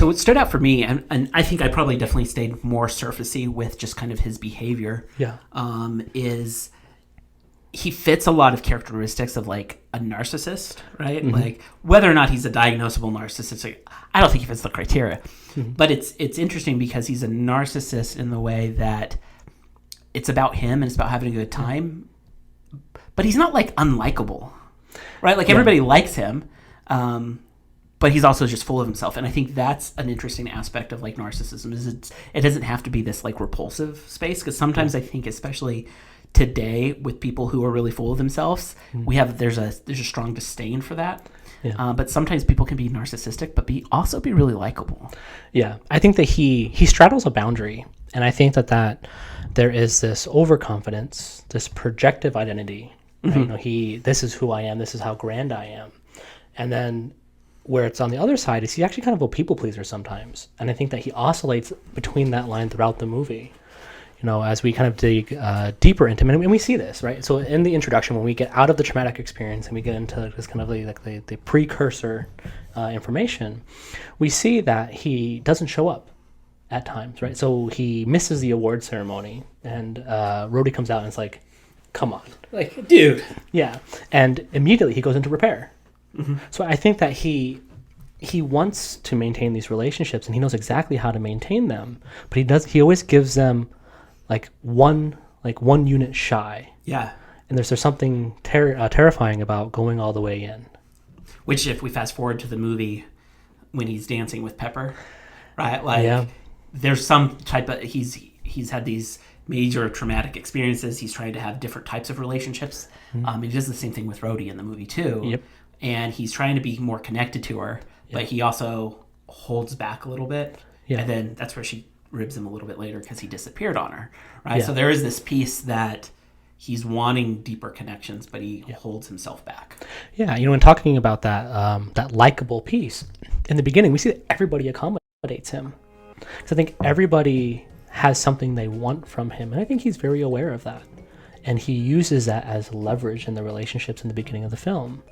So what stood out for me, and I think I probably definitely stayed more surfacey with just kind of his behavior, is he fits a lot of characteristics of like a narcissist, right? Mm-hmm. Like whether or not he's a diagnosable narcissist, like, I don't think he fits the criteria. Mm-hmm. But it's interesting because he's a narcissist in the way that it's about him and it's about having a good time, but he's not like unlikable, right? Like everybody likes him, but he's also just full of himself. And I think that's an interesting aspect of like narcissism is it doesn't have to be this like repulsive space, because sometimes I think, especially today with people who are really full of themselves, there's a strong disdain for that. Yeah. But sometimes people can be narcissistic, but also be really likable. Yeah, I think that he straddles a boundary, and I think that there is this overconfidence, this projective identity. Right? You know, this is who I am. This is how grand I am. And then where it's on the other side is he's actually kind of a people pleaser sometimes, and I think that he oscillates between that line throughout the movie. You know, as we kind of dig deeper into him, and we see this, right? So in the introduction, when we get out of the traumatic experience and we get into this kind of like the precursor information, we see that he doesn't show up at times, right? So he misses the award ceremony, and Rhodey comes out and is like, come on. Like, dude. Yeah. And immediately he goes into repair. Mm-hmm. So I think that he wants to maintain these relationships, and he knows exactly how to maintain them, but he always gives them like one unit shy. Yeah. And there's something terrifying about going all the way in. Which, if we fast forward to the movie when he's dancing with Pepper, right? Like, there's some type of he's had these major traumatic experiences. He's trying to have different types of relationships. He does the same thing with Rhodey in the movie too. Yep. And he's trying to be more connected to her, but he also holds back a little bit. Yeah. And then that's where she ribs him a little bit later because he disappeared on her, right? Yeah. So there is this piece that he's wanting deeper connections, but he holds himself back. Yeah, you know, when talking about that likable piece, in the beginning, we see that everybody accommodates him. Because I think everybody has something they want from him, and I think he's very aware of that. And he uses that as leverage in the relationships in the beginning of the film.